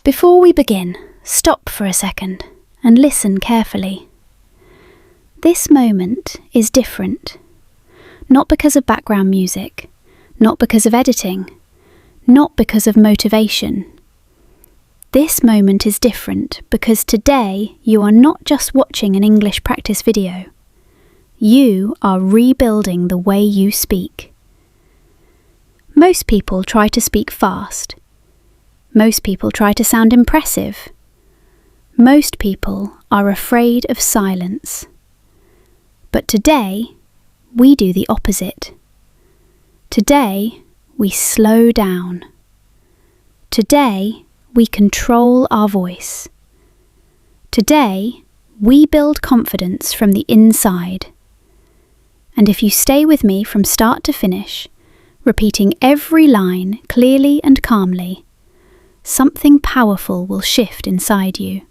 Before we begin, stop for a second and listen carefully. This moment is different, not because of background music, not because of editing, not because of motivation. This moment is different because today you are not just watching an English practice video. You are rebuilding the way you speak. Most people try to speak fast. Most people try to sound impressive. Most people are afraid of silence. But today, we do the opposite. Today, we slow down. Today, we control our voice. Today, we build confidence from the inside. And if you stay with me from start to finish, repeating every line clearly and calmly, something powerful will shift inside you.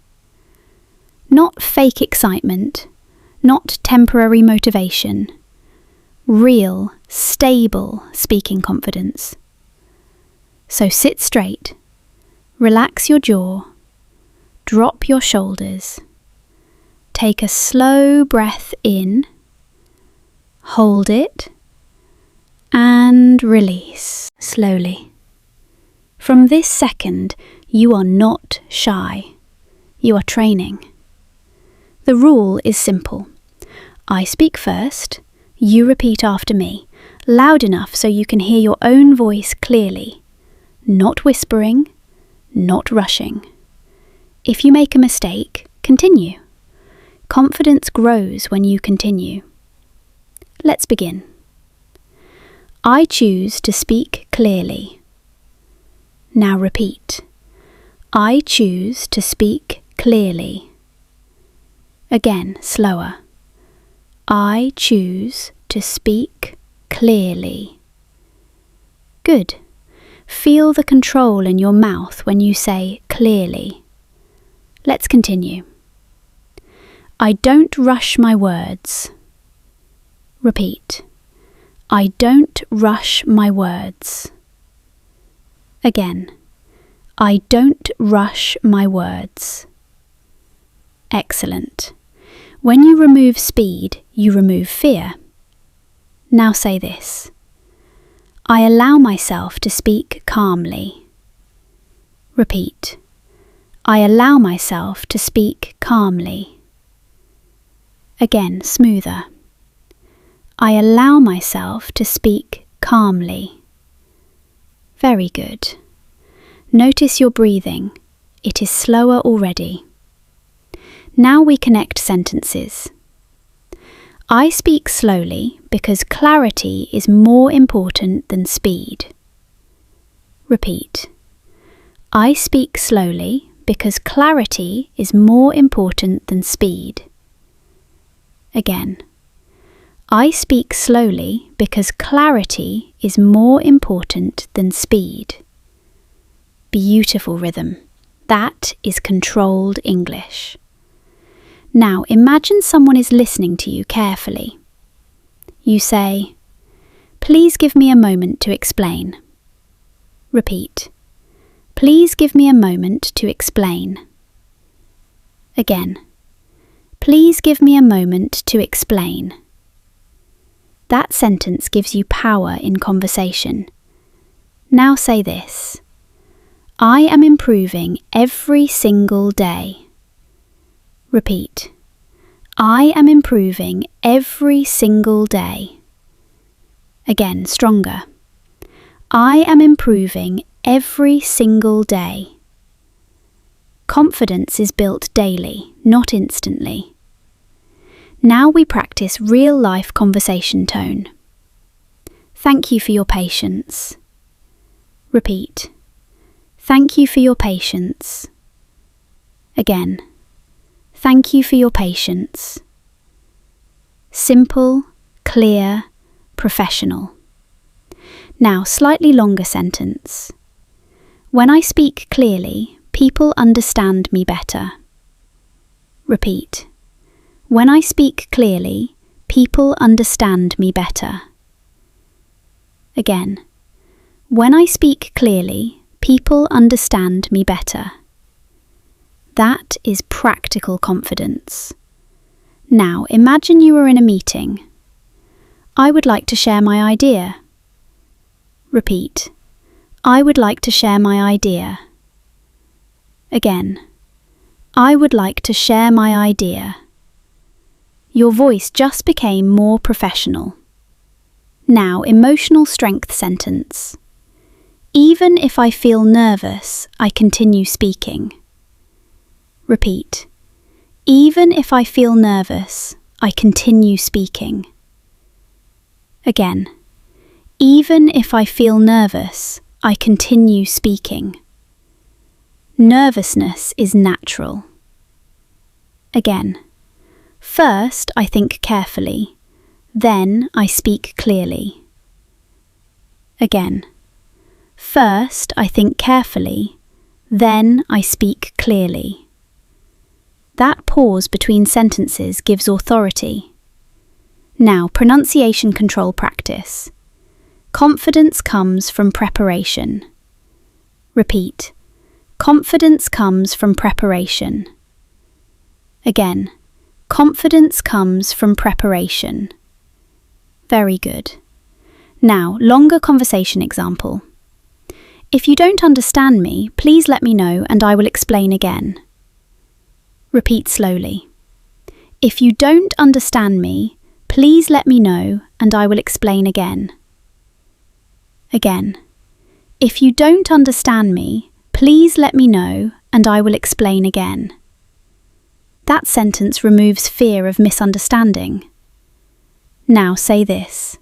Not fake excitement, not temporary motivation, real, stable speaking confidence. So sit straight, relax your jaw, drop your shoulders, take a slow breath in, hold it, and release slowly. From this second, you are not shy. You are training. The rule is simple. I speak first, you repeat after me, loud enough so you can hear your own voice clearly, not whispering, not rushing. If you make a mistake, continue. Confidence grows when you continue. Let's begin. I choose to speak clearly. Now repeat. I choose to speak clearly. Again, slower. I choose to speak clearly. Good. Feel the control in your mouth when you say clearly. Let's continue. I don't rush my words. Repeat. I don't rush my words. Again. I don't rush my words. Excellent. When you remove speed, you remove fear. Now say this. I allow myself to speak calmly. Repeat. I allow myself to speak calmly. Again, smoother. I allow myself to speak calmly. Very good. Notice your breathing. It is slower already. Now we connect sentences. I speak slowly because clarity is more important than speed. Repeat. I speak slowly because clarity is more important than speed. Again. I speak slowly because clarity is more important than speed. Beautiful rhythm. That is controlled English. Now imagine someone is listening to you carefully. You say, please give me a moment to explain. Repeat. Please give me a moment to explain. Again. Please give me a moment to explain. That sentence gives you power in conversation. Now say this. I am improving every single day. Repeat. I am improving every single day. Again, stronger. I am improving every single day. Confidence is built daily, not instantly. Now we practice real-life conversation tone. Thank you for your patience. Repeat. Thank you for your patience. Again. Thank you for your patience. Simple, clear, professional. Now, slightly longer sentence. When I speak clearly, people understand me better. Repeat. When I speak clearly, people understand me better. Again. When I speak clearly, people understand me better. That is practical confidence. Now, imagine you are in a meeting. I would like to share my idea. Repeat. I would like to share my idea. Again. I would like to share my idea. Your voice just became more professional. Now, emotional strength sentence. Even if I feel nervous, I continue speaking. Repeat. Even if I feel nervous, I continue speaking. Again. Even if I feel nervous, I continue speaking. Nervousness is natural. Again. First, I think carefully. Then, I speak clearly. Again. First, I think carefully. Then, I speak clearly. That pause between sentences gives authority. Now, pronunciation control practice. Confidence comes from preparation. Repeat. Confidence comes from preparation. Again. Confidence comes from preparation. Very good. Now, longer conversation example. If you don't understand me, please let me know and I will explain again. Repeat slowly. If you don't understand me, please let me know and I will explain again. Again. If you don't understand me, please let me know and I will explain again. That sentence removes fear of misunderstanding. Now say this.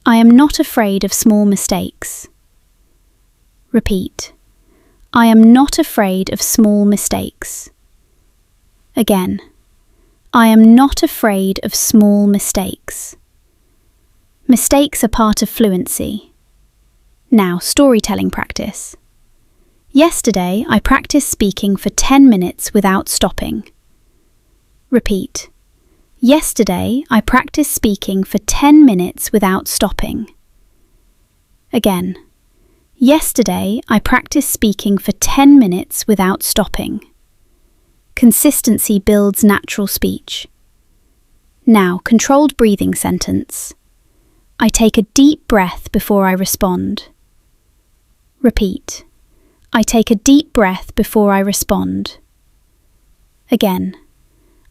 I am not afraid of small mistakes. Repeat. I am not afraid of small mistakes. Again. I am not afraid of small mistakes. Mistakes are part of fluency. Now, storytelling practice. Yesterday, I practiced speaking for 10 minutes without stopping. Repeat. Yesterday, I practiced speaking for 10 minutes without stopping. Again. Yesterday, I practiced speaking for 10 minutes without stopping. Consistency builds natural speech. Now, controlled breathing sentence. I take a deep breath before I respond. Repeat. I take a deep breath before I respond. Again.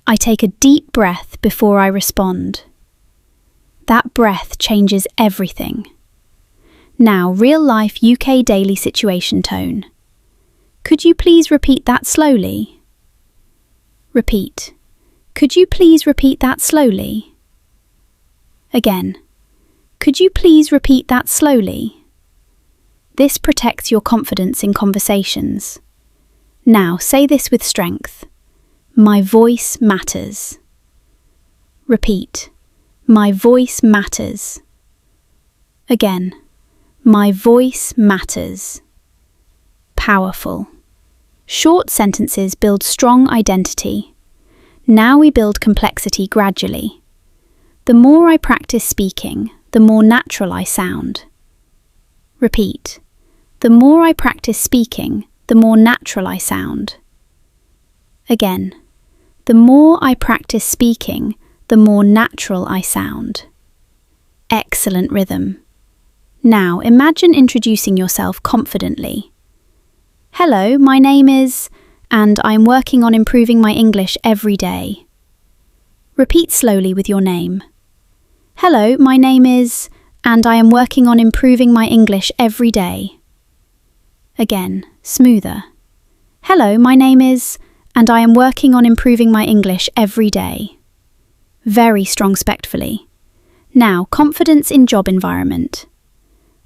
I take a deep breath before I respond. That breath changes everything. Now, real-life UK daily situation tone. Could you please repeat that slowly? Repeat. Could you please repeat that slowly? Again. Could you please repeat that slowly? This protects your confidence in conversations. Now, say this with strength. My voice matters. Repeat. My voice matters. Again. My voice matters. Powerful. Short sentences build strong identity. Now we build complexity gradually. The more I practice speaking, the more natural I sound. Repeat. The more I practice speaking, the more natural I sound. Again. The more I practice speaking, the more natural I sound. Excellent rhythm. Now imagine introducing yourself confidently. Hello, my name is, and I'm working on improving my English every day. Repeat slowly with your name. Hello, my name is, and I am working on improving my English every day. Again, smoother. Hello, my name is, and I am working on improving my English every day. Very strong respectfully. Now, confidence in job environment.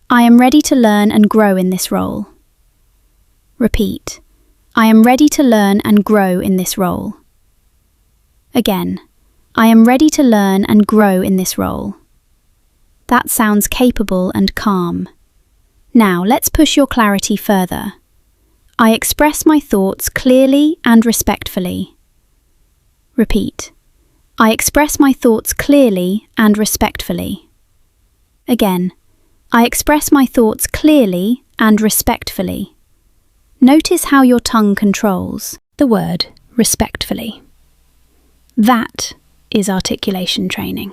I am ready to learn and grow in this role. Repeat. I am ready to learn and grow in this role. Again. I am ready to learn and grow in this role. That sounds capable and calm. Now, let's push your clarity further. I express my thoughts clearly and respectfully. Repeat. I express my thoughts clearly and respectfully. Again. I express my thoughts clearly and respectfully. Notice how your tongue controls. the word respectfully. That is articulation training.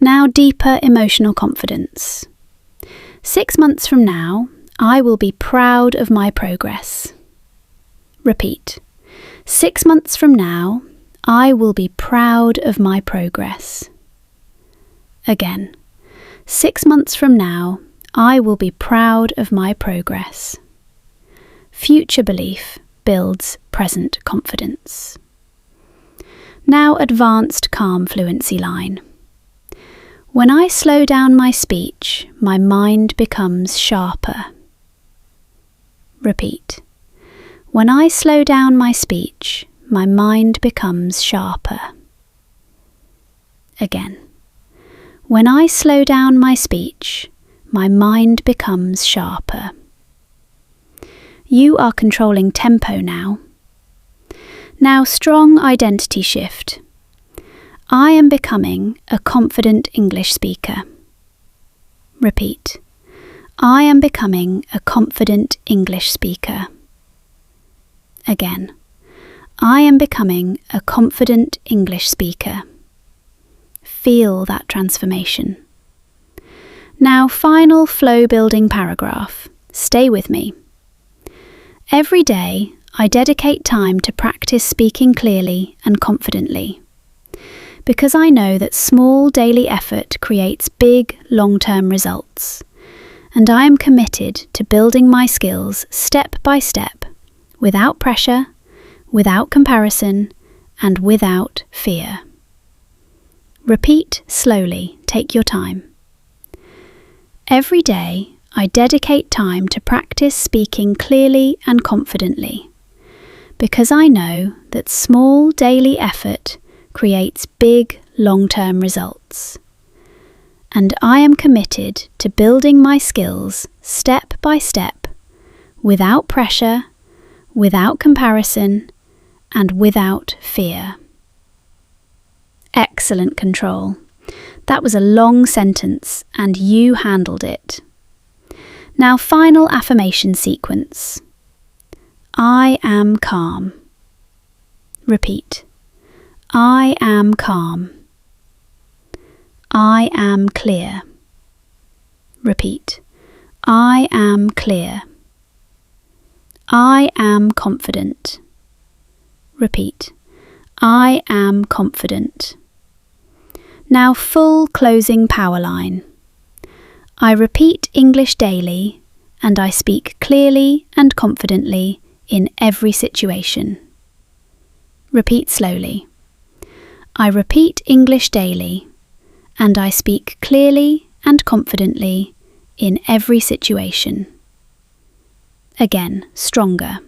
Now, deeper emotional confidence. 6 months from now, I will be proud of my progress. Repeat. 6 months from now, I will be proud of my progress. Again. 6 months from now, I will be proud of my progress. Future belief builds present confidence. Now, advanced calm fluency line. When I slow down my speech, my mind becomes sharper. Repeat. When I slow down my speech, my mind becomes sharper. Again. When I slow down my speech, my mind becomes sharper. You are controlling tempo now. Now, strong identity shift. I am becoming a confident English speaker. Repeat. I am becoming a confident English speaker. Again. I am becoming a confident English speaker. Feel that transformation. Now, final flow-building paragraph. Stay with me. Every day, I dedicate time to practice speaking clearly and confidently, because I know that small daily effort creates big, long-term results, and I am committed to building my skills step by step, without pressure, without comparison, and without fear. Repeat slowly, take your time. Every day, I dedicate time to practice speaking clearly and confidently, because I know that small daily effort creates big long-term results. And I am committed to building my skills step by step, without pressure, without comparison, and without fear. Excellent control. That was a long sentence, and you handled it. Now, final affirmation sequence. I am calm. Repeat. I am calm. I am clear. Repeat. I am clear. I am confident. Repeat. I am confident. Now, full closing power line. I repeat English daily, and I speak clearly and confidently in every situation. Repeat slowly. I repeat English daily, and I speak clearly and confidently in every situation. Again, stronger.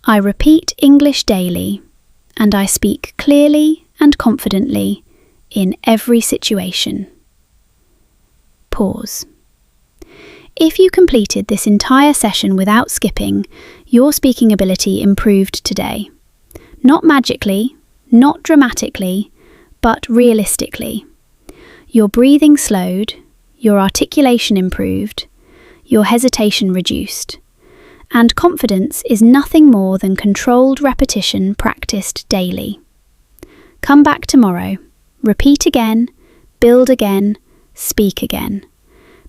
I repeat English daily, and I speak clearly and confidently in every situation. Pause. If you completed this entire session without skipping, your speaking ability improved today. Not magically, not dramatically, but realistically. Your breathing slowed, your articulation improved, your hesitation reduced, and confidence is nothing more than controlled repetition practiced daily. Come back tomorrow, repeat again, build again, speak again,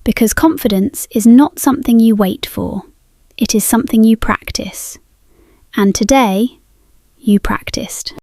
because confidence is not something you wait for, it is something you practice. And today, you practiced.